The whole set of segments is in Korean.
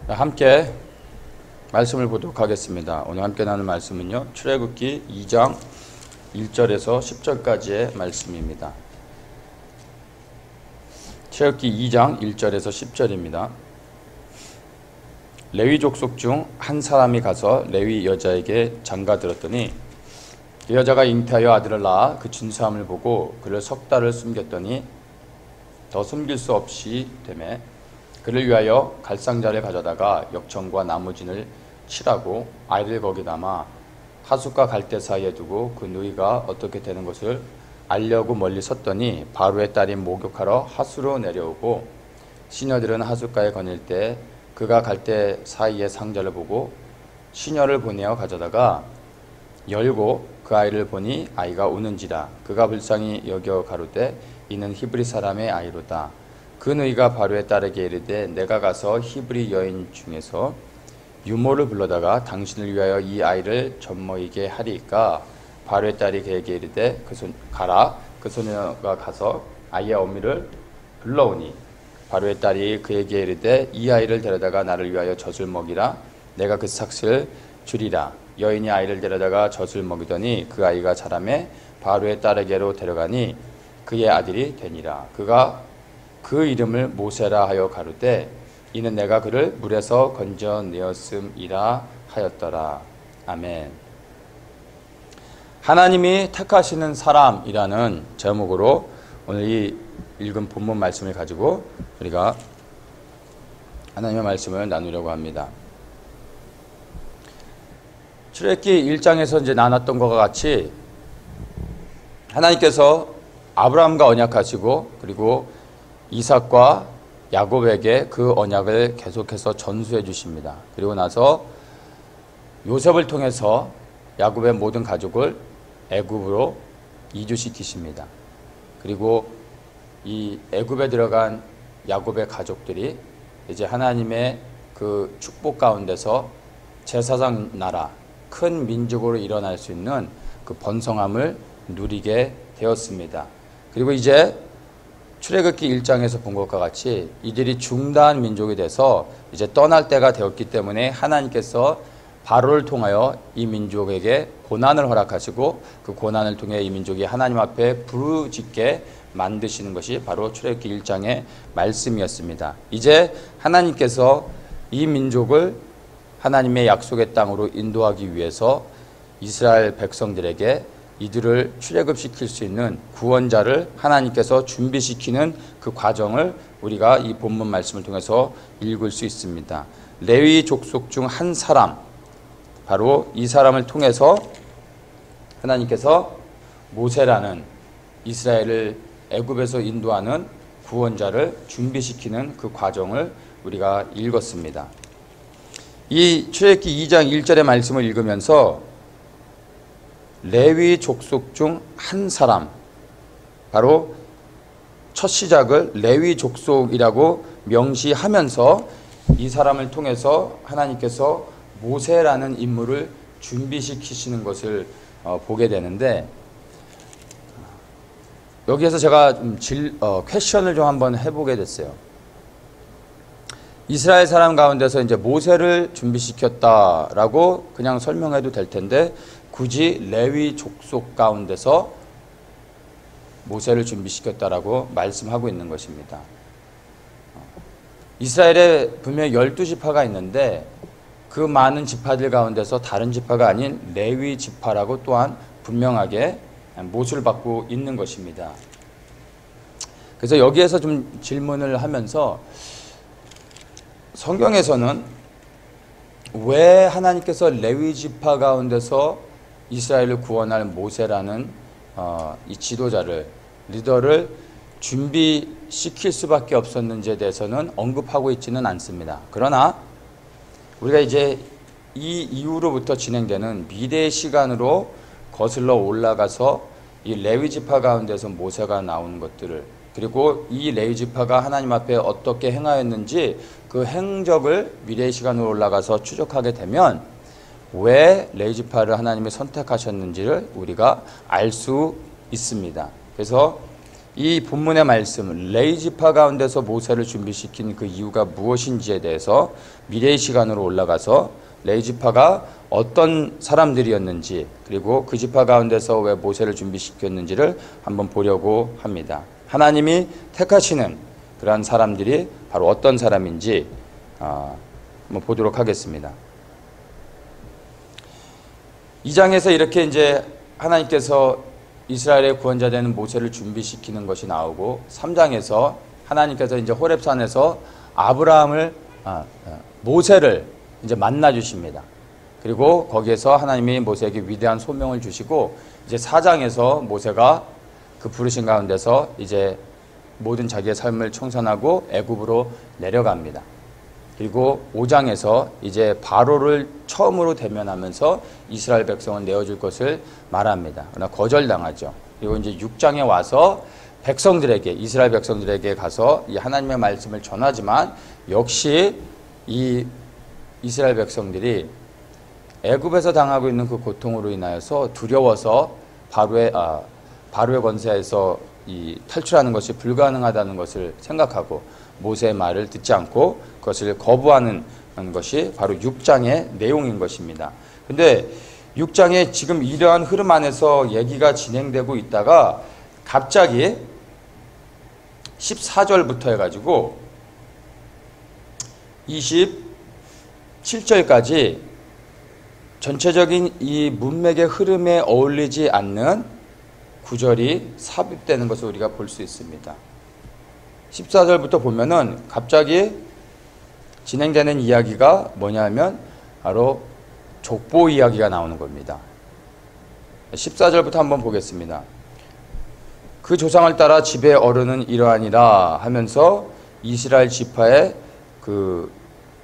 함께 말씀을 보도록 하겠습니다. 오늘 함께 나눌 말씀은요, 출애굽기 2장 1절에서 10절까지의 말씀입니다. 출애굽기 2장 1절에서 10절입니다. 레위 족속 중 한 사람이 가서 레위 여자에게 장가들었더니 그 여자가 잉태하여 아들을 낳아 그 준수함을 보고 그를 석 달을 숨겼더니 더 숨길 수 없이 되매 그를 위하여 갈상자를 가져다가 역청과 나무진을 칠하고 아이를 거기 담아 하숫과 갈대 사이에 두고 그 누이가 어떻게 되는 것을 알려고 멀리 섰더니 바로의 딸이 목욕하러 하수로 내려오고 시녀들은 하숫가에 거닐 때 그가 갈대 사이의 상자를 보고 시녀를 보내어 가져다가 열고 그 아이를 보니 아이가 우는지라. 그가 불쌍히 여겨 가로되 이는 히브리 사람의 아이로다. 그 누이가 바로의 딸에게 이르되 내가 가서 히브리 여인 중에서 유모를 불러다가 당신을 위하여 이 아이를 젖먹이게 하리이까. 바로의 딸이 그에게 이르되 가라. 그 소녀가 가서 아이의 어미를 불러오니 바로의 딸이 그에게 이르되 이 아이를 데려다가 나를 위하여 젖을 먹이라. 내가 그 삭을 주리라. 여인이 아이를 데려다가 젖을 먹이더니 그 아이가 자라매 바로의 딸에게로 데려가니 그의 아들이 되니라. 그가 그 이름을 모세라 하여 가로되 이는 내가 그를 물에서 건져내었음이라 하였더라. 아멘. 하나님이 택하시는 사람이라는 제목으로 오늘 이 읽은 본문 말씀을 가지고 우리가 하나님의 말씀을 나누려고 합니다. 출애굽기 1장에서 이제 나눴던 것과 같이 하나님께서 아브라함과 언약하시고 그리고 이삭과 야곱에게 그 언약을 계속해서 전수해 주십니다. 그리고 나서 요셉을 통해서 야곱의 모든 가족을 애굽으로 이주시키십니다. 그리고 이 애굽에 들어간 야곱의 가족들이 이제 하나님의 그 축복 가운데서 제사장 나라, 큰 민족으로 일어날 수 있는 그 번성함을 누리게 되었습니다. 그리고 이제 출애굽기 1장에서 본 것과 같이 이들이 중다한 민족이 돼서 이제 떠날 때가 되었기 때문에 하나님께서 바로를 통하여 이 민족에게 고난을 허락하시고 그 고난을 통해 이 민족이 하나님 앞에 부르짖게 만드시는 것이 바로 출애굽기 1장의 말씀이었습니다. 이제 하나님께서 이 민족을 하나님의 약속의 땅으로 인도하기 위해서 이스라엘 백성들에게 이들을 출애굽시킬 수 있는 구원자를 하나님께서 준비시키는 그 과정을 우리가 이 본문 말씀을 통해서 읽을 수 있습니다. 레위 족속 중 한 사람, 바로 이 사람을 통해서 하나님께서 모세라는 이스라엘을 애굽에서 인도하는 구원자를 준비시키는 그 과정을 우리가 읽었습니다. 이 출애굽기 2장 1절의 말씀을 읽으면서 레위 족속 중 한 사람, 바로 첫 시작을 레위 족속이라고 명시하면서 이 사람을 통해서 하나님께서 모세라는 인물을 준비시키시는 것을 보게 되는데, 여기에서 제가 퀘션을 좀 한번 해보게 됐어요. 이스라엘 사람 가운데서 이제 모세를 준비시켰다라고 그냥 설명해도 될 텐데 굳이 레위 족속 가운데서 모세를 준비시켰다라고 말씀하고 있는 것입니다. 이스라엘에 분명히 12지파가 있는데 그 많은 지파들 가운데서 다른 지파가 아닌 레위 지파라고 또한 분명하게 모수를 받고 있는 것입니다. 그래서 여기에서 좀 질문을 하면서 성경에서는 왜 하나님께서 레위 지파 가운데서 이스라엘을 구원할 모세라는 이 지도자를, 리더를 준비시킬 수밖에 없었는지에 대해서는 언급하고 있지는 않습니다. 그러나 우리가 이제 이 이후로부터 진행되는 미래의 시간으로 거슬러 올라가서 이 레위 지파 가운데서 모세가 나오는 것들을, 그리고 이 레위 지파가 하나님 앞에 어떻게 행하였는지 그 행적을 미래의 시간으로 올라가서 추적하게 되면 왜 레위 지파를 하나님이 선택하셨는지를 우리가 알 수 있습니다. 그래서 이 본문의 말씀, 레위 지파 가운데서 모세를 준비시킨 그 이유가 무엇인지에 대해서 미래의 시간으로 올라가서 레위 지파가 어떤 사람들이었는지, 그리고 그 지파 가운데서 왜 모세를 준비시켰는지를 한번 보려고 합니다. 하나님이 택하시는 그러한 사람들이 바로 어떤 사람인지 한번 보도록 하겠습니다. 2장에서 이렇게 이제 하나님께서 이스라엘의 구원자 되는 모세를 준비시키는 것이 나오고, 3장에서 하나님께서 이제 호렙산에서 모세를 이제 만나 주십니다. 그리고 거기에서 하나님이 모세에게 위대한 소명을 주시고, 이제 4장에서 모세가 그 부르신 가운데서 이제 모든 자기의 삶을 청산하고 애굽으로 내려갑니다. 그리고 5장에서 이제 바로를 처음으로 대면하면서 이스라엘 백성을 내어줄 것을 말합니다. 그러나 거절당하죠. 그리고 이제 6장에 와서 이스라엘 백성들에게 가서 이 하나님의 말씀을 전하지만, 역시 이 이스라엘 백성들이 애굽에서 당하고 있는 그 고통으로 인하여서 두려워서 바로의 권세에서 탈출하는 것이 불가능하다는 것을 생각하고 모세의 말을 듣지 않고 그것을 거부하는 것이 바로 6장의 내용인 것입니다. 근데 6장에 지금 이러한 흐름 안에서 얘기가 진행되고 있다가 갑자기 14절부터 해가지고 27절까지 전체적인 이 문맥의 흐름에 어울리지 않는 구절이 삽입되는 것을 우리가 볼 수 있습니다. 14절부터 보면은 갑자기 진행되는 이야기가 뭐냐면 바로 족보 이야기가 나오는 겁니다. 14절부터 한번 보겠습니다. 그 조상을 따라 집의 어른은 이러하니라 하면서 이스라엘 지파의 그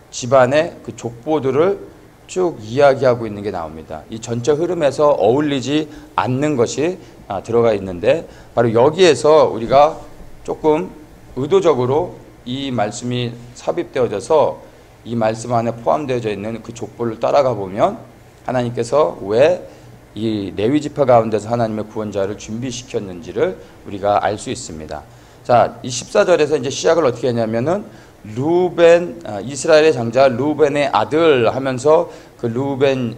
집안의 그 족보들을 쭉 이야기하고 있는 게 나옵니다. 이 전체 흐름에서 어울리지 않는 것이 들어가 있는데, 바로 여기에서 우리가 조금 의도적으로 이 말씀이 삽입되어져서 이 말씀 안에 포함되어져 있는 그 족보를 따라가 보면 하나님께서 왜 이 레위 지파 가운데서 하나님의 구원자를 준비시켰는지를 우리가 알 수 있습니다. 자, 이 14절에서 이제 시작을 어떻게 했냐면은 이스라엘의 장자 루벤의 아들 하면서 그 루벤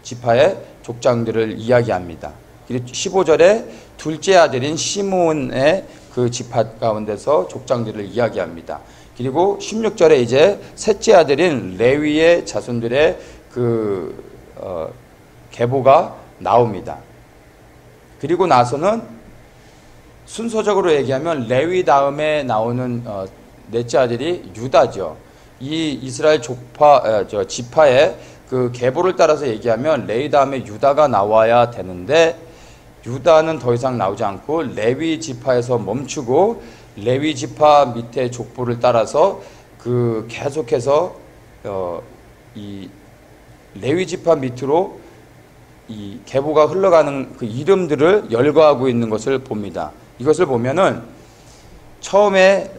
지파의 족장들을 이야기합니다. 그리고 15절에 둘째 아들인 시므온의 그 지파 가운데서 족장들을 이야기합니다. 그리고 16절에 이제 셋째 아들인 레위의 자손들의 계보가 나옵니다. 그리고 나서는 순서적으로 얘기하면 레위 다음에 나오는 넷째 아들이 유다죠. 이 이스라엘 지파의 그 계보를 따라서 얘기하면 레위 다음에 유다가 나와야 되는데, 유다는 더 이상 나오지 않고 레위 지파에서 멈추고 레위 지파 밑에 족보를 따라서 계속해서 이 레위 지파 밑으로 이 계보가 흘러가는 그 이름들을 열거하고 있는 것을 봅니다. 이것을 보면은 처음에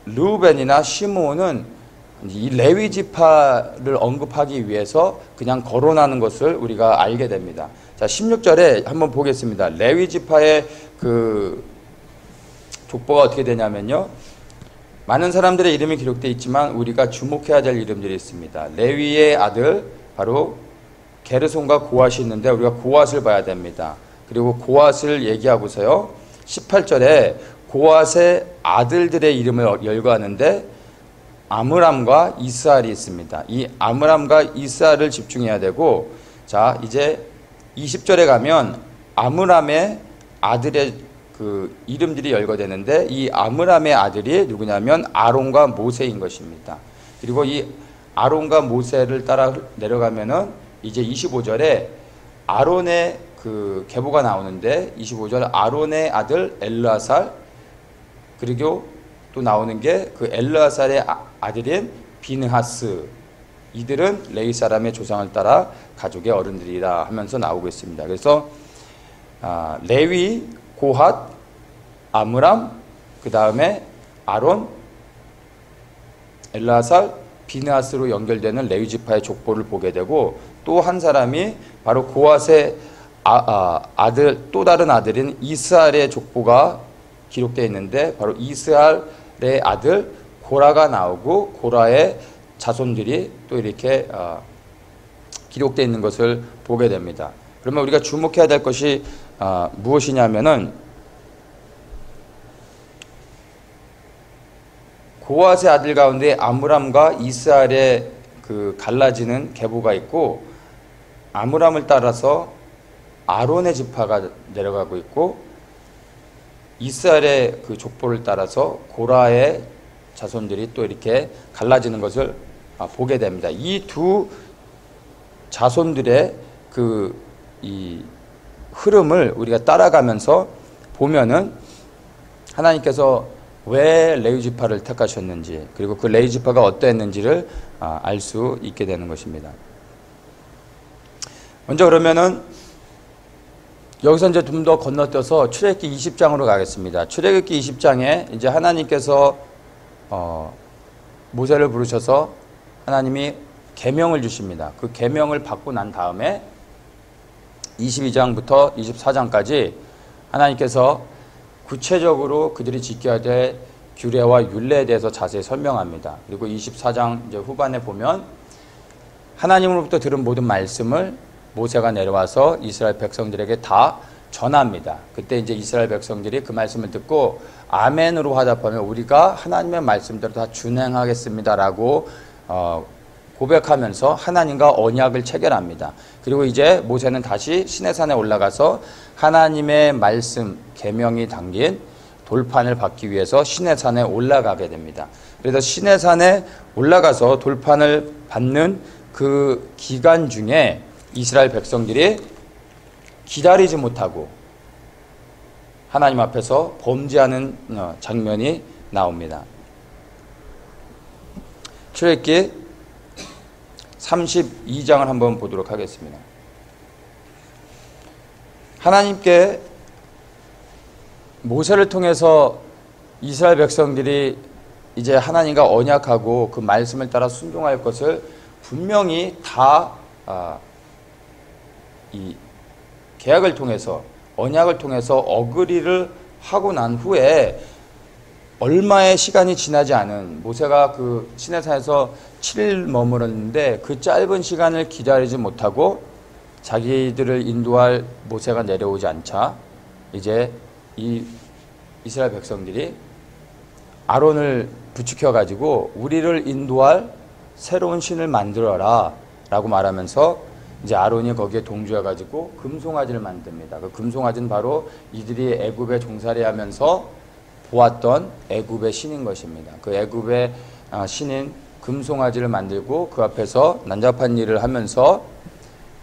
르우벤이나 시므온은 이 레위 지파를 언급하기 위해서 그냥 거론하는 것을 우리가 알게 됩니다. 자, 16절에 한번 보겠습니다. 레위 지파의 그 족보가 어떻게 되냐면요, 많은 사람들의 이름이 기록되어 있지만 우리가 주목해야 될 이름들이 있습니다. 레위의 아들 바로 게르손과 고앗이 있는데 우리가 고앗을 봐야 됩니다. 그리고 고앗을 얘기하고서요, 18절에 고앗의 아들들의 이름을 열거하는데 아므람과 이스알이 있습니다. 이 아므람과 이스알을 집중해야 되고, 자, 이제 20절에 가면 아므람의 아들의 그 이름들이 열거되는데, 이 아므람의 아들이 누구냐면 아론과 모세인 것입니다. 그리고 이 아론과 모세를 따라 내려가면은 이제 25절에 아론의 그 계보가 나오는데, 25절 아론의 아들 엘르아살, 그리고 또 나오는 게 그 엘르아살의 아들인 비느하스, 이들은 레위 사람의 조상을 따라 가족의 어른들이라 하면서 나오고 있습니다. 그래서 레위, 고핫, 아므람, 그 다음에 아론, 엘르아살, 비느하스로 연결되는 레위 지파의 족보를 보게 되고, 또 한 사람이 바로 고핫의 아들, 또 다른 아들인 이스알의 족보가 기록되어 있는데 바로 이스라엘의 아들 고라가 나오고 고라의 자손들이 또 이렇게 기록되어 있는 것을 보게 됩니다. 그러면 우리가 주목해야 될 것이 무엇이냐면은 고앗의 아들 가운데 아므람과 이스라엘의 그 갈라지는 계보가 있고 아므람을 따라서 아론의 지파가 내려가고 있고 이스라엘의 그 족보를 따라서 고라의 자손들이 또 이렇게 갈라지는 것을 보게 됩니다. 이 두 자손들의 이 흐름을 우리가 따라가면서 보면은 하나님께서 왜 레위 지파를 택하셨는지 그리고 그 레위 지파가 어떠했는지를 알 수 있게 되는 것입니다. 먼저 그러면은 여기서 이제 좀 더 건너뛰어서 출애굽기 20장으로 가겠습니다. 출애굽기 20장에 이제 하나님께서 모세를 부르셔서 하나님이 계명을 주십니다. 그 계명을 받고 난 다음에 22장부터 24장까지 하나님께서 구체적으로 그들이 지켜야 될 규례와 율례에 대해서 자세히 설명합니다. 그리고 24장 이제 후반에 보면 하나님으로부터 들은 모든 말씀을 모세가 내려와서 이스라엘 백성들에게 다 전합니다. 그때 이제 이스라엘 백성들이 그 말씀을 듣고 아멘으로 화답하면 우리가 하나님의 말씀대로 다 준행하겠습니다라고 고백하면서 하나님과 언약을 체결합니다. 그리고 이제 모세는 다시 시내산에 올라가서 하나님의 말씀 계명이 담긴 돌판을 받기 위해서 시내산에 올라가게 됩니다. 그래서 시내산에 올라가서 돌판을 받는 그 기간 중에 이스라엘 백성들이 기다리지 못하고 하나님 앞에서 범죄하는 장면이 나옵니다. 출애굽기 32장을 한번 보도록 하겠습니다. 하나님께 모세를 통해서 이스라엘 백성들이 이제 하나님과 언약하고 그 말씀을 따라 순종할 것을 분명히 다 이 계약을 통해서 언약을 통해서 어그리를 하고 난 후에 얼마의 시간이 지나지 않은 모세가 그 시내산에서 7일 머물렀는데 그 짧은 시간을 기다리지 못하고 자기들을 인도할 모세가 내려오지 않자 이제 이 이스라엘 백성들이 아론을 부추겨 가지고 우리를 인도할 새로운 신을 만들어라 라고 말하면서 이제 아론이 거기에 동조해 가지고 금송아지를 만듭니다. 그 금송아지는 바로 이들이 애굽에 종살이하면서 보았던 애굽의 신인 것입니다. 그 애굽의 신인 금송아지를 만들고 그 앞에서 난잡한 일을 하면서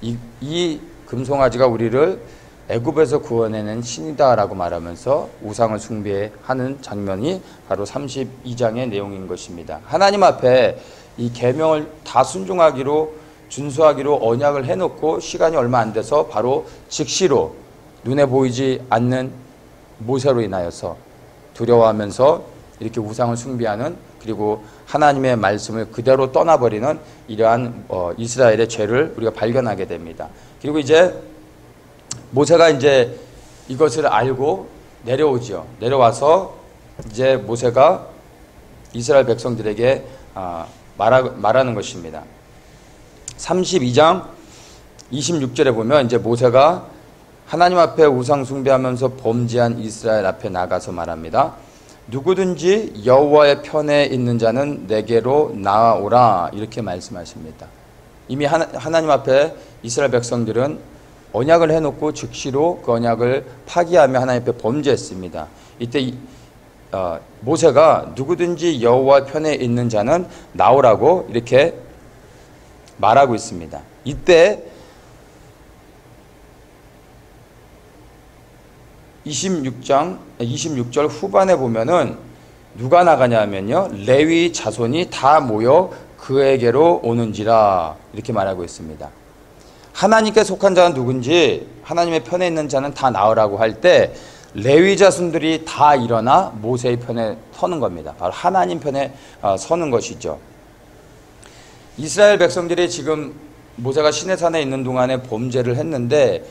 이 금송아지가 우리를 애굽에서 구원해낸 신이다라고 말하면서 우상을 숭배하는 장면이 바로 32장의 내용인 것입니다. 하나님 앞에 이 계명을 다 순종하기로 준수하기로 언약을 해놓고 시간이 얼마 안 돼서 바로 즉시로 눈에 보이지 않는 모세로 인하여서 두려워하면서 이렇게 우상을 숭배하는 그리고 하나님의 말씀을 그대로 떠나버리는 이러한 이스라엘의 죄를 우리가 발견하게 됩니다. 그리고 이제 모세가 이제 이것을 알고 내려오지요. 내려와서 이제 모세가 이스라엘 백성들에게 말하는 것입니다. 32장 26절에 보면 이제 모세가 하나님 앞에 우상 숭배하면서 범죄한 이스라엘 앞에 나가서 말합니다. 누구든지 여호와의 편에 있는 자는 내게로 나아오라 이렇게 말씀하십니다. 이미 하나님 앞에 이스라엘 백성들은 언약을 해놓고 즉시로 그 언약을 파기하며 하나님 앞에 범죄했습니다. 이때 모세가 누구든지 여호와 편에 있는 자는 나오라고 이렇게 말하고 있습니다. 이때 26절 후반에 보면은 누가 나가냐면요. 레위 자손이 다 모여 그에게로 오는지라 이렇게 말하고 있습니다. 하나님께 속한 자는 누군지 하나님의 편에 있는 자는 다 나오라고 할 때 레위 자손들이 다 일어나 모세의 편에 서는 겁니다. 바로 하나님 편에 서는 것이죠. 이스라엘 백성들이 지금 모세가 시내산에 있는 동안에 범죄를 했는데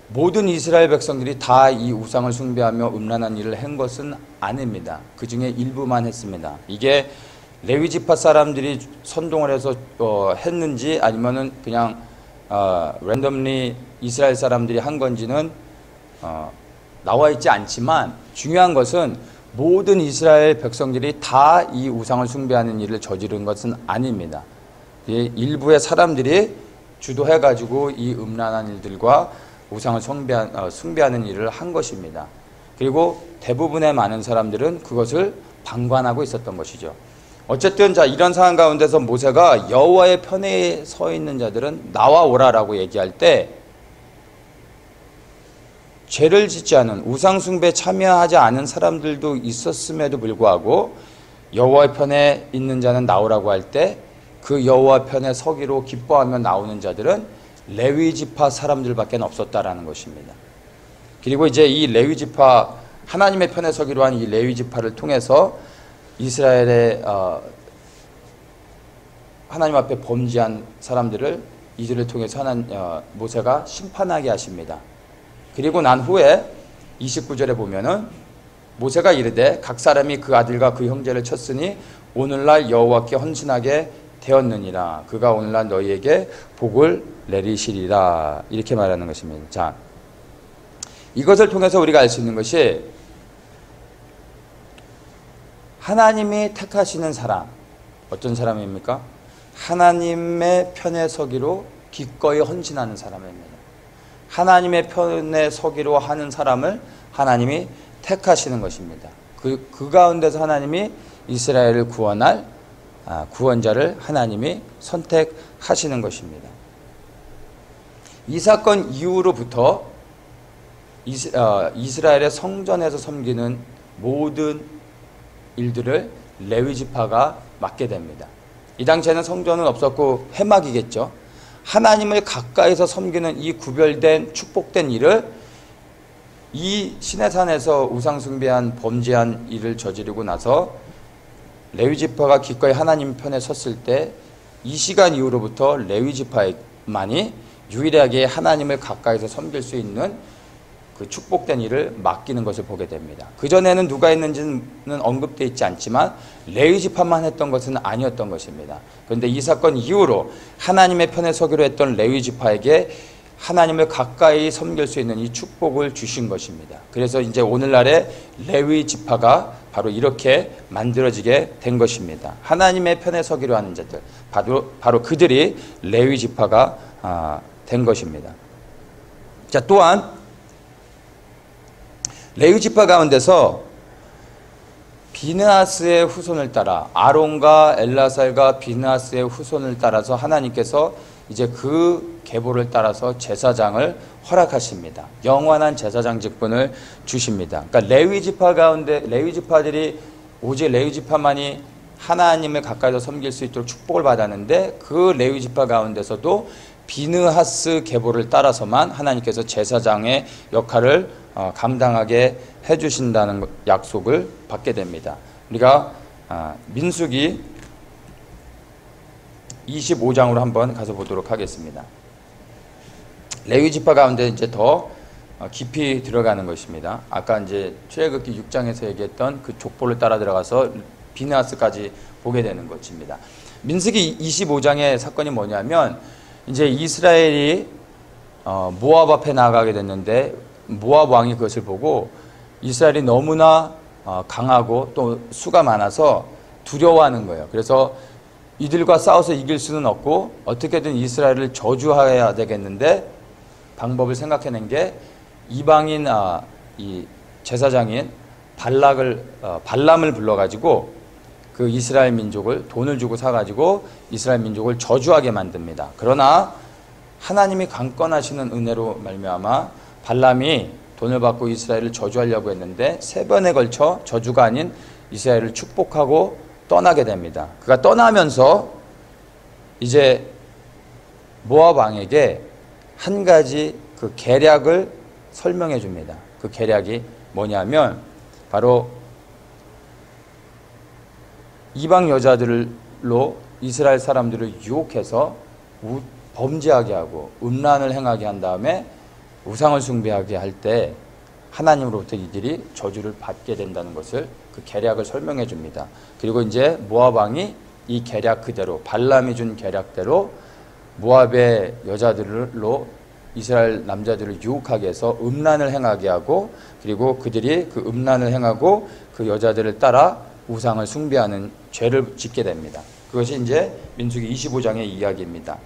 모든 이스라엘 백성들이 다 이 우상을 숭배하며 음란한 일을 한 것은 아닙니다. 그 중에 일부만 했습니다. 이게 레위 지파 사람들이 선동을 해서 했는지 아니면은 그냥 랜덤리 이스라엘 사람들이 한 건지는 나와 있지 않지만, 중요한 것은 모든 이스라엘 백성들이 다 이 우상을 숭배하는 일을 저지른 것은 아닙니다. 일부의 사람들이 주도해가지고 이 음란한 일들과 우상을 숭배하는 일을 한 것입니다. 그리고 대부분의 많은 사람들은 그것을 방관하고 있었던 것이죠. 어쨌든 이런 상황 가운데서 모세가 여호와의 편에 서 있는 자들은 나와 오라라고 얘기할 때, 죄를 짓지 않은 우상 숭배에 참여하지 않은 사람들도 있었음에도 불구하고 여호와의 편에 있는 자는 나오라고 할 때 그 여호와 편에 서기로 기뻐하며 나오는 자들은 레위 지파 사람들밖에 없었다라는 것입니다. 그리고 이제 이 레위 지파, 하나님의 편에 서기로 한 이 레위 지파를 통해서 이스라엘의 하나님 앞에 범죄한 사람들을, 이들을 통해서 모세가 심판하게 하십니다. 그리고 난 후에 29절에 보면은 모세가 이르되 각 사람이 그 아들과 그 형제를 쳤으니 오늘날 여호와께 헌신하게 되었느니라. 그가 오늘날 너희에게 복을 내리시리라. 이렇게 말하는 것입니다. 자, 이것을 통해서 우리가 알 수 있는 것이, 하나님이 택하시는 사람, 어떤 사람입니까? 하나님의 편에 서기로 기꺼이 헌신하는 사람입니다. 하나님의 편에 서기로 하는 사람을 하나님이 택하시는 것입니다. 그 가운데서 하나님이 이스라엘을 구원할 구원자를 하나님이 선택하시는 것입니다. 이 사건 이후로부터 이스라엘의 성전에서 섬기는 모든 일들을 레위 지파가 맡게 됩니다. 이 당시에는 성전은 없었고 회막이겠죠. 하나님을 가까이서 섬기는 이 구별된 축복된 일을, 이 시내산에서 우상 숭배한 범죄한 일을 저지르고 나서 레위 지파가 기꺼이 하나님 편에 섰을 때, 이 시간 이후로부터 레위 지파만이 유일하게 하나님을 가까이서 섬길 수 있는 그 축복된 일을 맡기는 것을 보게 됩니다. 그전에는 누가 했는지는 언급되어 있지 않지만 레위 지파만 했던 것은 아니었던 것입니다. 그런데 이 사건 이후로 하나님의 편에 서기로 했던 레위 지파에게 하나님을 가까이 섬길 수 있는 이 축복을 주신 것입니다. 그래서 이제 오늘날의 레위 지파가 바로 이렇게 만들어지게 된 것입니다. 하나님의 편에 서기로 하는 자들, 바로 그들이 레위 지파가 된 것입니다. 자, 또한 레위 지파 가운데서 비느하스의 후손을 따라, 아론과 엘라살과 비느하스의 후손을 따라서 하나님께서 이제 그 계보를 따라서 제사장을 허락하십니다. 영원한 제사장 직분을 주십니다. 그러니까 레위 지파 가운데, 레위 지파들이, 오직 레위 지파만이 하나님을 가까이서 섬길 수 있도록 축복을 받았는데, 그 레위 지파 가운데서도 비느하스 계보를 따라서만 하나님께서 제사장의 역할을 감당하게 해주신다는 약속을 받게 됩니다. 우리가 민수기 25장으로 한번 가서 보도록 하겠습니다. 레위 지파 가운데 이제 더 깊이 들어가는 것입니다. 아까 이제 출애굽기 6장에서 얘기했던 그 족보를 따라 들어가서 비느하스까지 보게 되는 것입니다. 민수기 25장의 사건이 뭐냐면, 이제 이스라엘이 모압 앞에 나가게 됐는데, 모압 왕이 그것을 보고 이스라엘이 너무나 강하고 또 수가 많아서 두려워하는 거예요. 그래서 이들과 싸워서 이길 수는 없고 어떻게든 이스라엘을 저주해야 되겠는데, 방법을 생각해낸 게 이방인 이 제사장인 발람을 불러가지고 그 이스라엘 민족을 돈을 주고 사가지고 이스라엘 민족을 저주하게 만듭니다. 그러나 하나님이 강권하시는 은혜로 말미암아 발람이 돈을 받고 이스라엘을 저주하려고 했는데 3번에 걸쳐 저주가 아닌 이스라엘을 축복하고 떠나게 됩니다. 그가 떠나면서 이제 모압 왕에게 한 가지 그 계략을 설명해 줍니다. 그 계략이 뭐냐면 바로 이방 여자들로 이스라엘 사람들을 유혹해서 범죄하게 하고 음란을 행하게 한 다음에 우상을 숭배하게 할 때 하나님으로부터 이들이 저주를 받게 된다는 것을 그 계략을 설명해 줍니다. 그리고 이제 모압 왕이 이 계략 그대로 발람이 준 계략대로 모압의 여자들로 이스라엘 남자들을 유혹하게 해서 음란을 행하게 하고 그리고 그들이 그 음란을 행하고 그 여자들을 따라 우상을 숭배하는 죄를 짓게 됩니다. 그것이 이제 민수기 25장의 이야기입니다.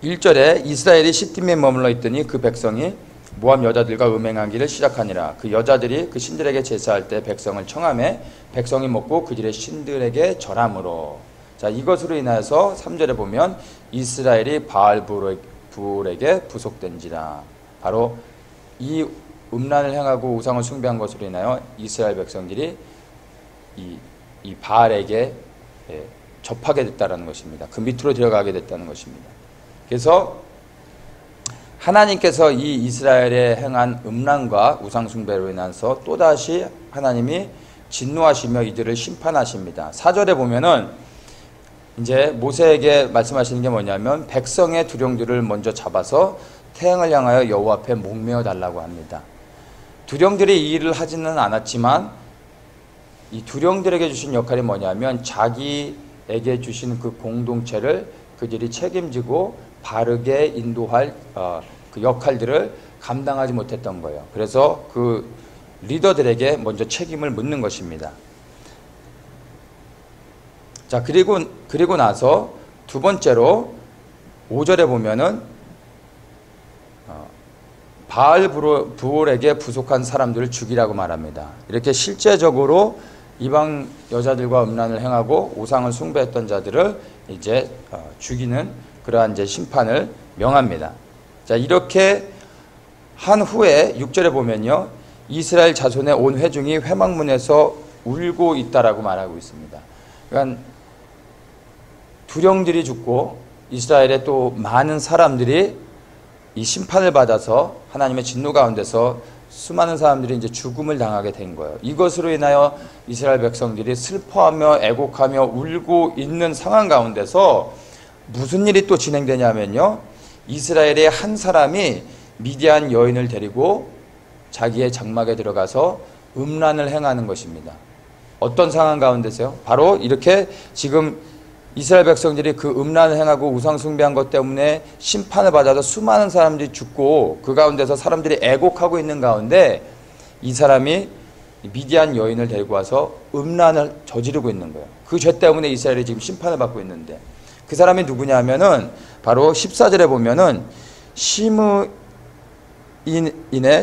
1절에 이스라엘이 시딤에 머물러 있더니 그 백성이 모압 여자들과 음행하기를 시작하니라. 그 여자들이 그 신들에게 제사할 때 백성을 청하매 백성이 먹고 그들의 신들에게 절함으로. 자, 이것으로 인하여서 3절에 보면 이스라엘이 바알불에게 부속된지라. 바로 이 음란을 행하고 우상을 숭배한 것으로 인하여 이스라엘 백성들이 이 바알에게 접하게 됐다는 것입니다. 그 밑으로 들어가게 됐다는 것입니다. 그래서 하나님께서 이 이스라엘에 행한 음란과 우상숭배로 인해서 또다시 하나님이 진노하시며 이들을 심판하십니다. 4절에 보면은 이제 모세에게 말씀하시는 게 뭐냐면 백성의 두령들을 먼저 잡아서 태양을 향하여 여호와 앞에 목매어 달라고 합니다. 두령들이 이 일을 하지는 않았지만 이 두령들에게 주신 역할이 뭐냐면 자기에게 주신 그 공동체를 그들이 책임지고 바르게 인도할 그 역할들을 감당하지 못했던 거예요. 그래서 그 리더들에게 먼저 책임을 묻는 것입니다. 자, 그리고 나서 두 번째로 5절에 보면은 바알부올에게 부속한 사람들을 죽이라고 말합니다. 이렇게 실제적으로 이방 여자들과 음란을 행하고 우상을 숭배했던 자들을 이제 죽이는 그러한 이제 심판을 명합니다. 자, 이렇게 한 후에 6절에 보면요, 이스라엘 자손의 온 회중이 회막문에서 울고 있다라고 말하고 있습니다. 그러니까 두령들이 죽고 이스라엘의 또 많은 사람들이 이 심판을 받아서 하나님의 진노 가운데서 수많은 사람들이 이제 죽음을 당하게 된 거예요. 이것으로 인하여 이스라엘 백성들이 슬퍼하며 애곡하며 울고 있는 상황 가운데서 무슨 일이 또 진행되냐면요, 이스라엘의 한 사람이 미디안 여인을 데리고 자기의 장막에 들어가서 음란을 행하는 것입니다. 어떤 상황 가운데서요? 바로 이렇게 지금 이스라엘 백성들이 그 음란을 행하고 우상 숭배한 것 때문에 심판을 받아서 수많은 사람들이 죽고 그 가운데서 사람들이 애곡하고 있는 가운데 이 사람이 미디안 여인을 데리고 와서 음란을 저지르고 있는 거예요. 그 죄 때문에 이스라엘이 지금 심판을 받고 있는데 그 사람이 누구냐 하면은 바로 14절에 보면은 시므인의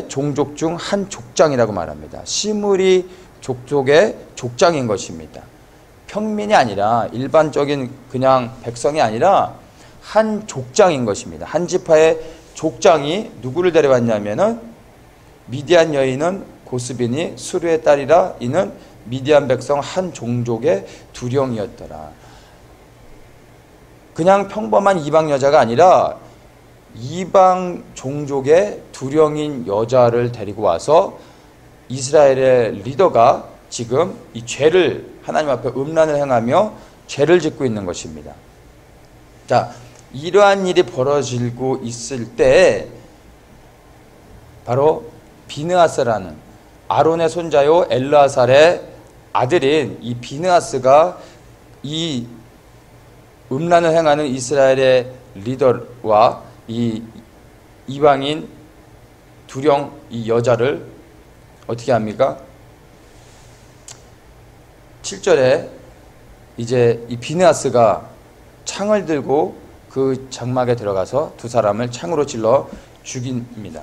종족 중 한 족장이라고 말합니다. 시므리 족속의 족장인 것입니다. 평민이 아니라 일반적인 그냥 백성이 아니라 한 족장인 것입니다. 한 지파의 족장이 누구를 데려왔냐면은 미디안 여인은 고스빈이 수르의 딸이라 이는 미디안 백성 한 종족의 두령이었더라. 그냥 평범한 이방 여자가 아니라 이방 종족의 두령인 여자를 데리고 와서 이스라엘의 리더가 지금 이 죄를 하나님 앞에 음란을 행하며 죄를 짓고 있는 것입니다. 자, 이러한 일이 벌어지고 있을 때 바로 비느하스라는 아론의 손자요 엘르아살의 아들인 이 비느하스가 이 음란을 행하는 이스라엘의 리더와 이 이방인 두령 이 여자를 어떻게 합니까? 7절에 이제 이 비느하스가 창을 들고 그 장막에 들어가서 두 사람을 창으로 찔러 죽입니다.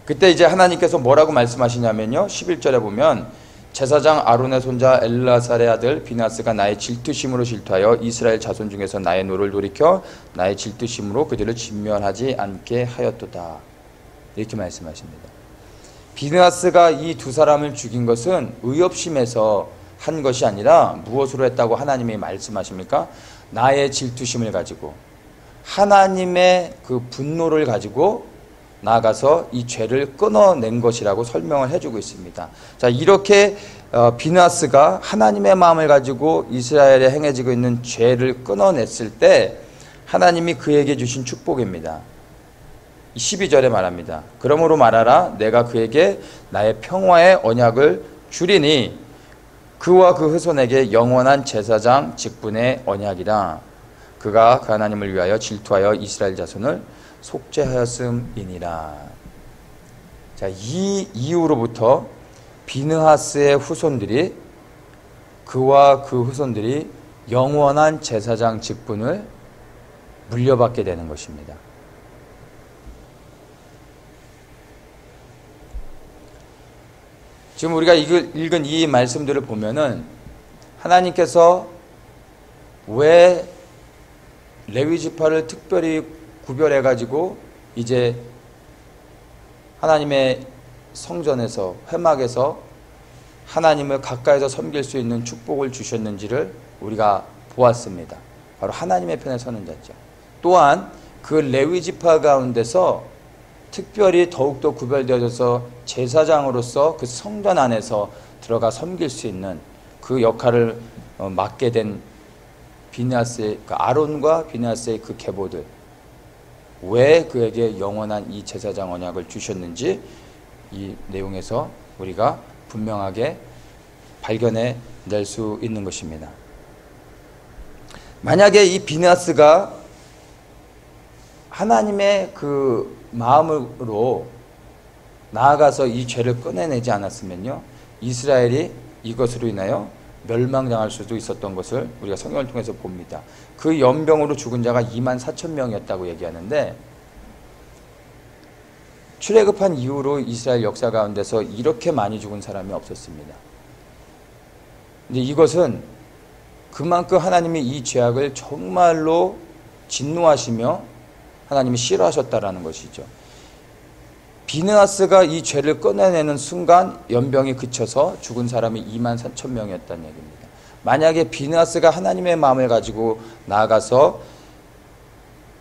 그때 이제 하나님께서 뭐라고 말씀하시냐면요, 11절에 보면 제사장 아론의 손자 엘르아살의 아들 비느하스가 나의 질투심으로 질투하여 이스라엘 자손 중에서 나의 노를 돌이켜 나의 질투심으로 그들을 진멸하지 않게 하였도다. 이렇게 말씀하십니다. 비느하스가 이 두 사람을 죽인 것은 의협심에서 한 것이 아니라 무엇으로 했다고 하나님이 말씀하십니까? 나의 질투심을 가지고 하나님의 그 분노를 가지고 나아가서 이 죄를 끊어낸 것이라고 설명을 해주고 있습니다. 자, 이렇게 비느하스가 하나님의 마음을 가지고 이스라엘에 행해지고 있는 죄를 끊어냈을 때 하나님이 그에게 주신 축복입니다. 12절에 말합니다. 그러므로 말하라. 내가 그에게 나의 평화의 언약을 주리니 그와 그 후손에게 영원한 제사장 직분의 언약이라. 그가 그 하나님을 위하여 질투하여 이스라엘 자손을 속죄하였음이니라. 자, 이 이후로부터 비느하스의 후손들이, 그와 그 후손들이 영원한 제사장 직분을 물려받게 되는 것입니다. 지금 우리가 읽은 이 말씀들을 보면은 하나님께서 왜 레위 지파를 특별히 구별해 가지고 이제 하나님의 성전에서, 회막에서 하나님을 가까이서 섬길 수 있는 축복을 주셨는지를 우리가 보았습니다. 바로 하나님의 편에 서는 자죠. 또한 그 레위 지파 가운데서 특별히 더욱더 구별되어져서 제사장으로서 그 성전 안에서 들어가 섬길 수 있는 그 역할을 맡게 된 비느하스의, 그 아론과 비느하스의 그 계보들, 왜 그에게 영원한 이 제사장 언약을 주셨는지 이 내용에서 우리가 분명하게 발견해 낼 수 있는 것입니다. 만약에 이 비느하스가 하나님의 그 마음으로 나아가서 이 죄를 끊어내지 않았으면요, 이스라엘이 이것으로 인하여 멸망당할 수도 있었던 것을 우리가 성경을 통해서 봅니다. 그 연병으로 죽은 자가 24,000명이었다고 얘기하는데, 출애굽한 이후로 이스라엘 역사 가운데서 이렇게 많이 죽은 사람이 없었습니다. 근데 이것은 그만큼 하나님이 이 죄악을 정말로 진노하시며 하나님이 싫어하셨다라는 것이죠. 비느하스가 이 죄를 끊어내는 순간 연병이 그쳐서 죽은 사람이 24,000명이었다는 얘기입니다. 만약에 비느하스가 하나님의 마음을 가지고 나아가서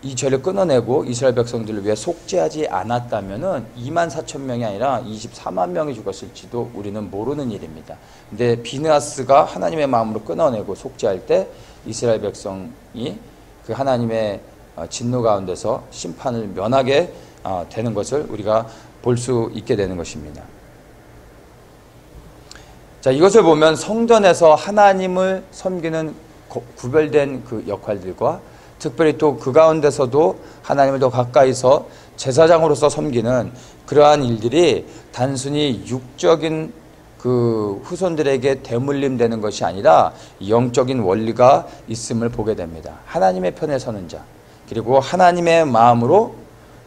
이 죄를 끊어내고 이스라엘 백성들을 위해 속죄하지 않았다면 24,000명이 아니라 24만 명이 죽었을지도 우리는 모르는 일입니다. 근데 비느하스가 하나님의 마음으로 끊어내고 속죄할 때 이스라엘 백성이 그 하나님의 진노 가운데서 심판을 면하게 되는 것을 우리가 볼 수 있게 되는 것입니다. 자, 이것을 보면 성전에서 하나님을 섬기는 구별된 그 역할들과 특별히 또 그 가운데서도 하나님을 더 가까이서 제사장으로서 섬기는 그러한 일들이 단순히 육적인 그 후손들에게 대물림되는 것이 아니라 영적인 원리가 있음을 보게 됩니다. 하나님의 편에 서는 자, 그리고 하나님의 마음으로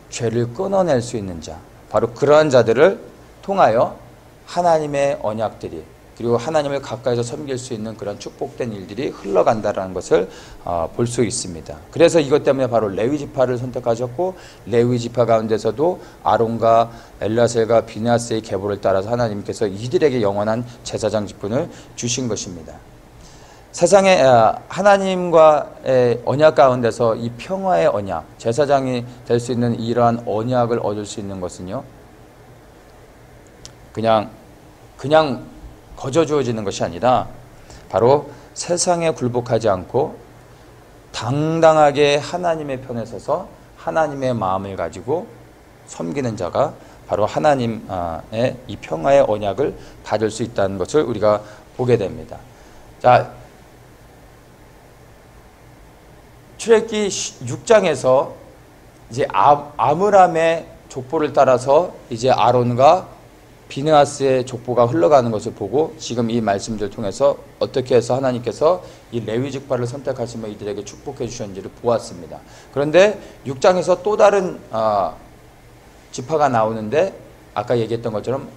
죄를 끊어낼 수 있는 자, 바로 그러한 자들을 통하여 하나님의 언약들이, 그리고 하나님을 가까이서 섬길 수 있는 그런 축복된 일들이 흘러간다는 것을 볼 수 있습니다. 그래서 이것 때문에 바로 레위 지파를 선택하셨고, 레위 지파 가운데서도 아론과 엘라셀과 비느하스의 계보를 따라서 하나님께서 이들에게 영원한 제사장 직분을 주신 것입니다. 세상에 하나님과의 언약 가운데서 이 평화의 언약, 제사장이 될 수 있는 이러한 언약을 얻을 수 있는 것은요, 그냥 거저 주어지는 것이 아니라 바로 세상에 굴복하지 않고 당당하게 하나님의 편에 서서 하나님의 마음을 가지고 섬기는 자가 바로 하나님의 이 평화의 언약을 받을 수 있다는 것을 우리가 보게 됩니다. 자, 출애굽기 6장에서 이제 아므람의 족보를 따라서 이제 아론과 비느하스의 족보가 흘러가는 것을 보고 지금 이 말씀들을 통해서 어떻게 해서 하나님께서 이 레위 지파를 선택하시며 이들에게 축복해 주셨는지를 보았습니다. 그런데 6장에서 또 다른 지파가 나오는데 아까 얘기했던 것처럼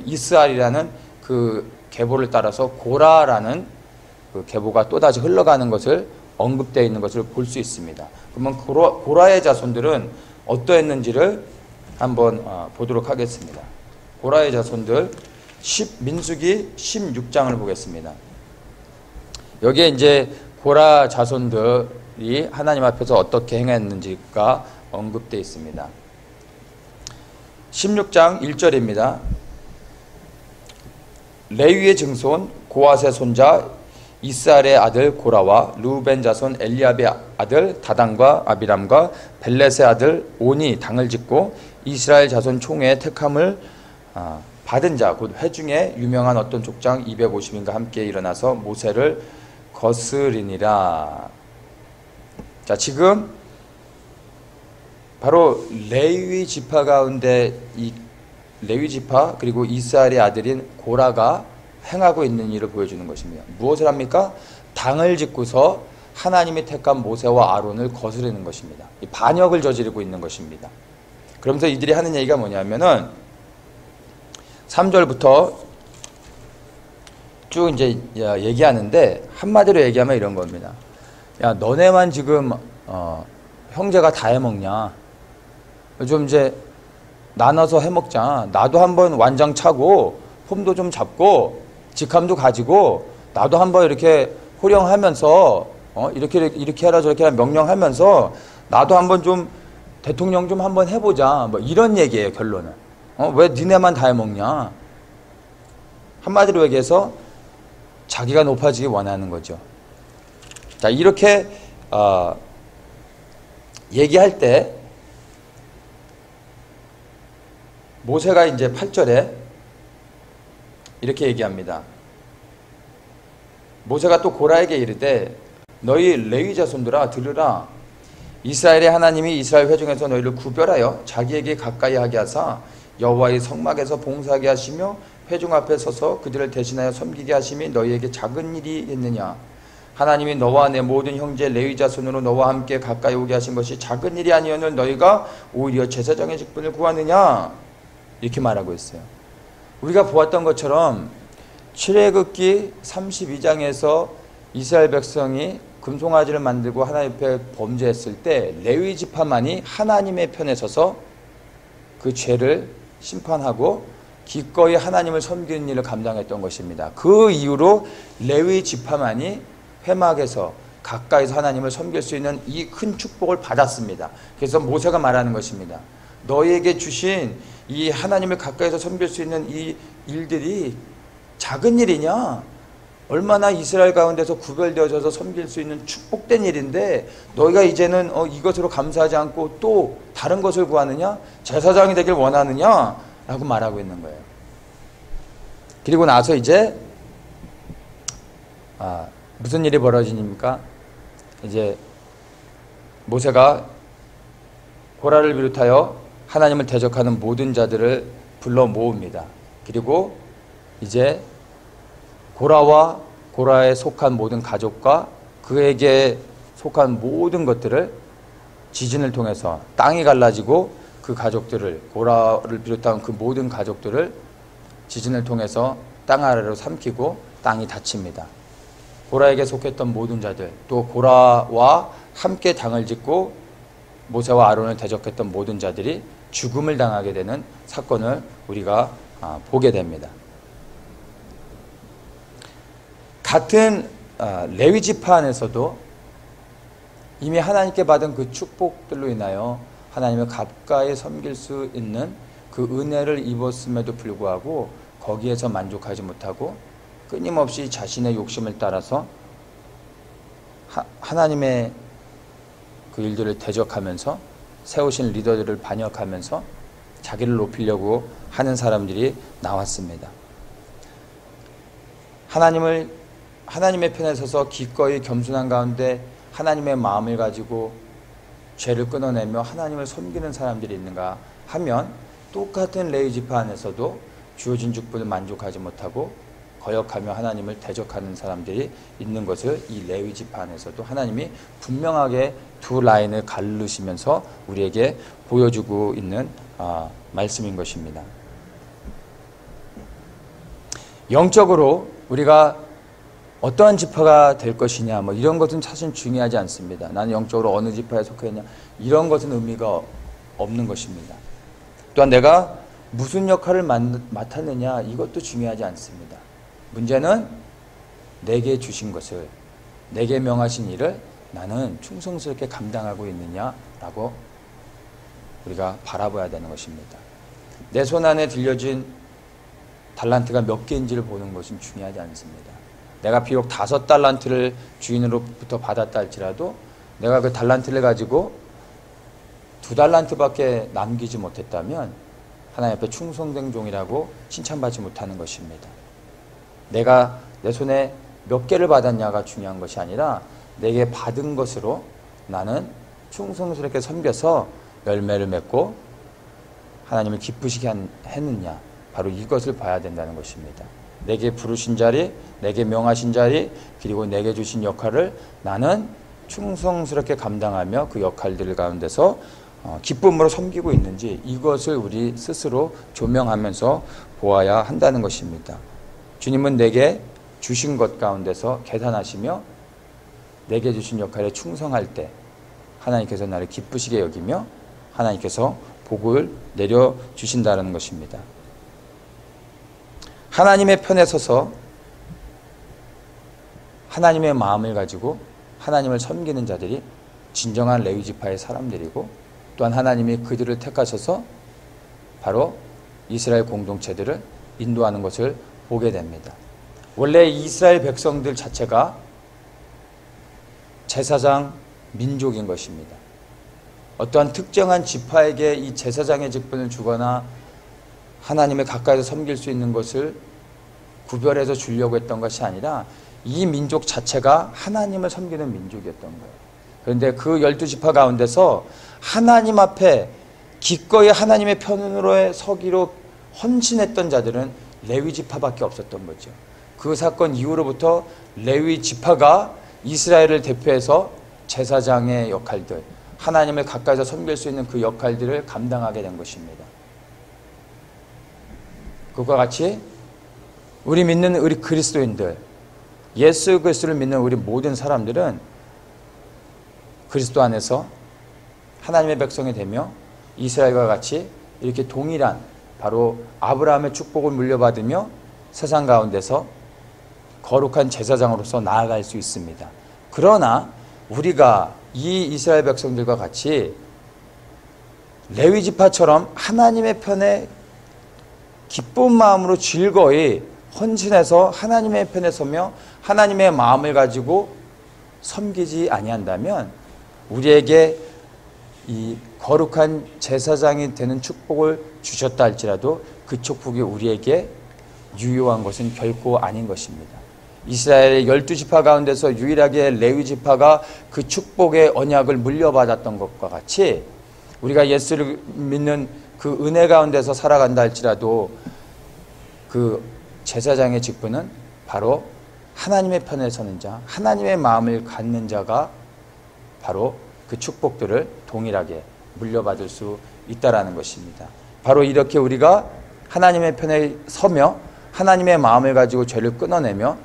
이스라엘이라는 그 계보를 따라서 고라라는 그 계보가 또다시 흘러가는 것을 언급되어 있는 것을 볼 수 있습니다. 그러면 고라의 자손들은 어떠했는지를 한번 보도록 하겠습니다. 고라의 자손들 민수기 16장을 보겠습니다. 여기에 이제 고라 자손들이 하나님 앞에서 어떻게 행했는지가 언급되어 있습니다. 16장 1절입니다. 레위의 증손 고앗의 손자 이스알의 아들 고라와 르우벤 자손 엘리압의 아들 다단과 아비람과 벨렛의 아들 온이 당을 짓고 이스라엘 자손 총회의 택함을 받은 자 곧 회중에 유명한 어떤 족장 250인과 함께 일어나서 모세를 거스리니라. 자, 지금 바로 레위 지파 가운데 이 레위 지파 그리고 이스라엘의 아들인 고라가 행하고 있는 일을 보여주는 것입니다. 무엇을 합니까? 당을 짓고서 하나님이 택한 모세와 아론을 거스르는 것입니다. 이 반역을 저지르고 있는 것입니다. 그러면서 이들이 하는 얘기가 뭐냐면은 3절부터 쭉 이제 얘기하는데 한마디로 얘기하면 이런 겁니다. 야, 너네만 지금 형제가 다 해먹냐? 좀 이제 나눠서 해먹자. 나도 한번 완장 차고 폼도 좀 잡고 직함도 가지고 나도 한번 이렇게 호령하면서 이렇게 하라 저렇게 하라 명령하면서 나도 한번 좀 대통령 좀 한번 해보자. 뭐 이런 얘기예요, 결론은. 왜 니네만 다 해먹냐? 한마디로 얘기해서 자기가 높아지기 원하는 거죠. 자, 이렇게 얘기할 때 모세가 이제 8절에 이렇게 얘기합니다. 모세가 또 고라에게 이르되 너희 레위 자손들아 들으라. 이스라엘의 하나님이 이스라엘 회중에서 너희를 구별하여 자기에게 가까이 하게 하사 여호와의 성막에서 봉사하게 하시며 회중 앞에 서서 그들을 대신하여 섬기게 하심이 너희에게 작은 일이 있느냐? 하나님이 너와 내 모든 형제 레위 자손으로 너와 함께 가까이 오게 하신 것이 작은 일이 아니오늘 너희가 오히려 제사장의 직분을 구하느냐? 이렇게 말하고 있어요. 우리가 보았던 것처럼 출애굽기 32장에서 이스라엘 백성이 금송아지를 만들고 하나님 앞에 범죄했을 때 레위 지파만이 하나님의 편에 서서 그 죄를 심판하고 기꺼이 하나님을 섬기는 일을 감당했던 것입니다. 그 이후로 레위 지파만이 회막에서 가까이서 하나님을 섬길 수 있는 이 큰 축복을 받았습니다. 그래서 모세가 말하는 것입니다. 너희에게 주신 이 하나님을 가까이서 섬길 수 있는 이 일들이 작은 일이냐? 얼마나 이스라엘 가운데서 구별되어져서 섬길 수 있는 축복된 일인데 너희가 이제는 이것으로 감사하지 않고 또 다른 것을 구하느냐? 제사장이 되길 원하느냐? 라고 말하고 있는 거예요. 그리고 나서 이제 무슨 일이 벌어지니까 이제 모세가 고라를 비롯하여 하나님을 대적하는 모든 자들을 불러 모읍니다. 그리고 이제 고라와 고라에 속한 모든 가족과 그에게 속한 모든 것들을 지진을 통해서 땅이 갈라지고 그 가족들을 고라를 비롯한 그 모든 가족들을 지진을 통해서 땅 아래로 삼키고 땅이 닫힙니다. 고라에게 속했던 모든 자들 또 고라와 함께 당을 짓고 모세와 아론을 대적했던 모든 자들이 죽음을 당하게 되는 사건을 우리가 보게 됩니다. 같은 레위 지파 안에서도 이미 하나님께 받은 그 축복들로 인하여 하나님을 가까이 섬길 수 있는 그 은혜를 입었음에도 불구하고 거기에서 만족하지 못하고 끊임없이 자신의 욕심을 따라서 하나님의 그 일들을 대적하면서 세우신 리더들을 반역하면서 자기를 높이려고 하는 사람들이 나왔습니다. 하나님의 편에 서서 기꺼이 겸손한 가운데 하나님의 마음을 가지고 죄를 끊어내며 하나님을 섬기는 사람들이 있는가 하면 똑같은 레위 지파 안에서도 주어진 축복을 만족하지 못하고 거역하며 하나님을 대적하는 사람들이 있는 것을 이 레위 지파 안에서도 하나님이 분명하게 두 라인을 가르시면서 우리에게 보여주고 있는 말씀인 것입니다. 영적으로 우리가 어떠한 지파가 될 것이냐 뭐 이런 것은 사실 중요하지 않습니다. 나는 영적으로 어느 지파에 속했냐 이런 것은 의미가 없는 것입니다. 또한 내가 무슨 역할을 맡았느냐 이것도 중요하지 않습니다. 문제는 내게 주신 것을 내게 명하신 일을 나는 충성스럽게 감당하고 있느냐라고 우리가 바라봐야 되는 것입니다. 내 손 안에 들려진 달란트가 몇 개인지를 보는 것은 중요하지 않습니다. 내가 비록 5달란트를 주인으로부터 받았다 할지라도 내가 그 달란트를 가지고 2달란트밖에 남기지 못했다면 하나님 앞에 충성된 종이라고 칭찬받지 못하는 것입니다. 내가 내 손에 몇 개를 받았냐가 중요한 것이 아니라 내게 받은 것으로 나는 충성스럽게 섬겨서 열매를 맺고 하나님을 기쁘시게 했느냐, 바로 이것을 봐야 된다는 것입니다. 내게 부르신 자리, 내게 명하신 자리, 그리고 내게 주신 역할을 나는 충성스럽게 감당하며 그 역할들 가운데서 기쁨으로 섬기고 있는지, 이것을 우리 스스로 조명하면서 보아야 한다는 것입니다. 주님은 내게 주신 것 가운데서 계산하시며 내게 주신 역할에 충성할 때 하나님께서 나를 기쁘시게 여기며 하나님께서 복을 내려주신다는 것입니다. 하나님의 편에 서서 하나님의 마음을 가지고 하나님을 섬기는 자들이 진정한 레위지파의 사람들이고, 또한 하나님이 그들을 택하셔서 바로 이스라엘 공동체들을 인도하는 것을 보게 됩니다. 원래 이스라엘 백성들 자체가 제사장 민족인 것입니다. 어떠한 특정한 지파에게 이 제사장의 직분을 주거나 하나님을 가까이서 섬길 수 있는 것을 구별해서 주려고 했던 것이 아니라 이 민족 자체가 하나님을 섬기는 민족이었던 거예요. 그런데 그 12지파 가운데서 하나님 앞에 기꺼이 하나님의 편으로 서기로 헌신했던 자들은 레위지파밖에 없었던 거죠. 그 사건 이후로부터 레위지파가 이스라엘을 대표해서 제사장의 역할들, 하나님을 가까이서 섬길 수 있는 그 역할들을 감당하게 된 것입니다. 그것과 같이 우리 믿는 우리 그리스도인들, 예수 그리스도를 믿는 우리 모든 사람들은 그리스도 안에서 하나님의 백성이 되며 이스라엘과 같이 이렇게 동일한 바로 아브라함의 축복을 물려받으며 세상 가운데서 거룩한 제사장으로서 나아갈 수 있습니다. 그러나 우리가 이 이스라엘 백성들과 같이 레위지파처럼 하나님의 편에 기쁜 마음으로 즐거이 헌신해서 하나님의 편에 서며 하나님의 마음을 가지고 섬기지 아니한다면 우리에게 이 거룩한 제사장이 되는 축복을 주셨다 할지라도 그 축복이 우리에게 유효한 것은 결코 아닌 것입니다. 이스라엘의 12지파 가운데서 유일하게 레위지파가 그 축복의 언약을 물려받았던 것과 같이 우리가 예수를 믿는 그 은혜 가운데서 살아간다 할지라도 그 제사장의 직분은 바로 하나님의 편에 서는 자, 하나님의 마음을 갖는 자가 바로 그 축복들을 동일하게 물려받을 수 있다라는 것입니다. 바로 이렇게 우리가 하나님의 편에 서며 하나님의 마음을 가지고 죄를 끊어내며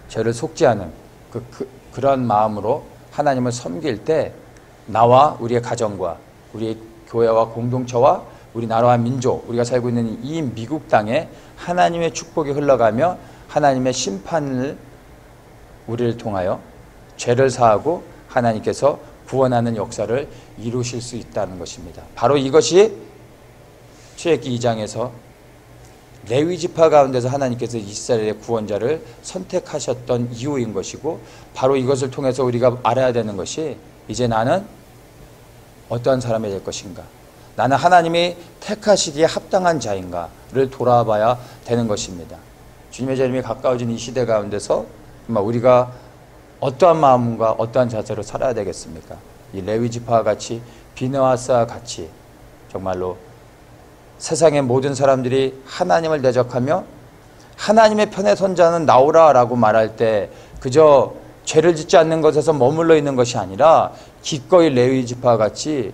죄를 속죄하는 그런 마음으로 하나님을 섬길 때 나와 우리의 가정과 우리의 교회와 공동체와 우리 나라와 민족, 우리가 살고 있는 이 미국 땅에 하나님의 축복이 흘러가며 하나님의 심판을 우리를 통하여 죄를 사하고 하나님께서 구원하는 역사를 이루실 수 있다는 것입니다. 바로 이것이 출애굽기 2장에서 레위지파 가운데서 하나님께서 이스라엘의 구원자를 선택하셨던 이유인 것이고, 바로 이것을 통해서 우리가 알아야 되는 것이 이제 나는 어떠한 사람이 될 것인가, 나는 하나님이 택하시기에 합당한 자인가를 돌아봐야 되는 것입니다. 주님의 재림이 가까워진 이 시대 가운데서 우리가 어떠한 마음과 어떠한 자세로 살아야 되겠습니까? 이 레위지파와 같이 비느하스와 같이 정말로 세상의 모든 사람들이 하나님을 대적하며 하나님의 편에 선 자는 나오라라고 말할 때 그저 죄를 짓지 않는 것에서 머물러 있는 것이 아니라 기꺼이 레위지파와 같이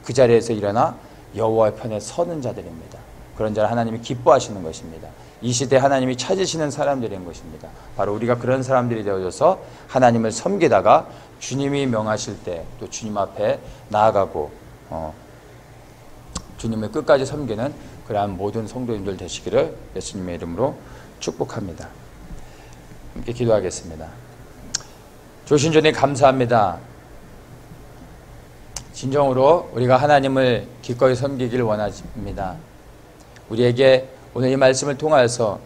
그 자리에서 일어나 여호와의 편에 서는 자들입니다. 그런 자를 하나님이 기뻐하시는 것입니다. 이 시대에 하나님이 찾으시는 사람들인 것입니다. 바로 우리가 그런 사람들이 되어져서 하나님을 섬기다가 주님이 명하실 때 또 주님 앞에 나아가고 주님을 끝까지 섬기는 그러한 모든 성도님들 되시기를 예수님의 이름으로 축복합니다. 함께 기도하겠습니다. 주신 주님 감사합니다. 진정으로 우리가 하나님을 기꺼이 섬기기를 원합니다. 우리에게 오늘 이 말씀을 통하여서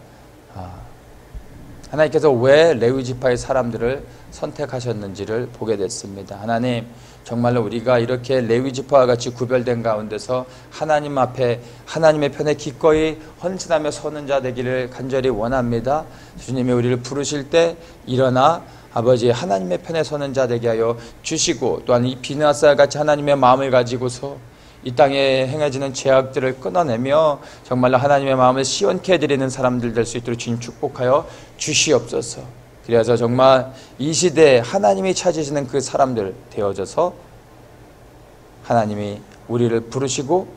하나님께서 왜 레위 지파의 사람들을 선택하셨는지를 보게 됐습니다. 하나님, 정말로 우리가 이렇게 레위 지파와 같이 구별된 가운데서 하나님 앞에 하나님의 편에 기꺼이 헌신하며 서는 자 되기를 간절히 원합니다. 주님이 우리를 부르실 때 일어나 아버지 하나님의 편에 서는 자 되게 하여 주시고, 또한 이 비느하스와 같이 하나님의 마음을 가지고서 이 땅에 행해지는 죄악들을 끊어내며 정말로 하나님의 마음을 시원케 해드리는 사람들 될 수 있도록 주님 축복하여 주시옵소서. 그래서 정말 이 시대에 하나님이 찾으시는 그 사람들 되어져서 하나님이 우리를 부르시고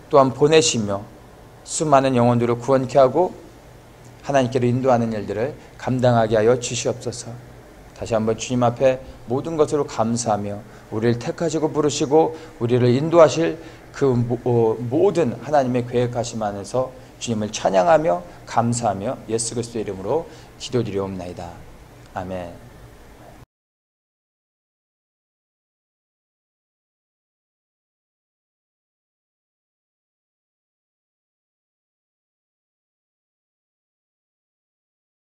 또한 보내시며 수많은 영혼들을 구원케 하고 하나님께로 인도하는 일들을 감당하게 하여 주시옵소서. 다시 한번 주님 앞에 모든 것으로 감사하며 우리를 택하시고 부르시고 우리를 인도하실 그 모든 하나님의 계획하심 안에서 주님을 찬양하며 감사하며 예수 그리스도의 이름으로 기도드리옵나이다. 아멘.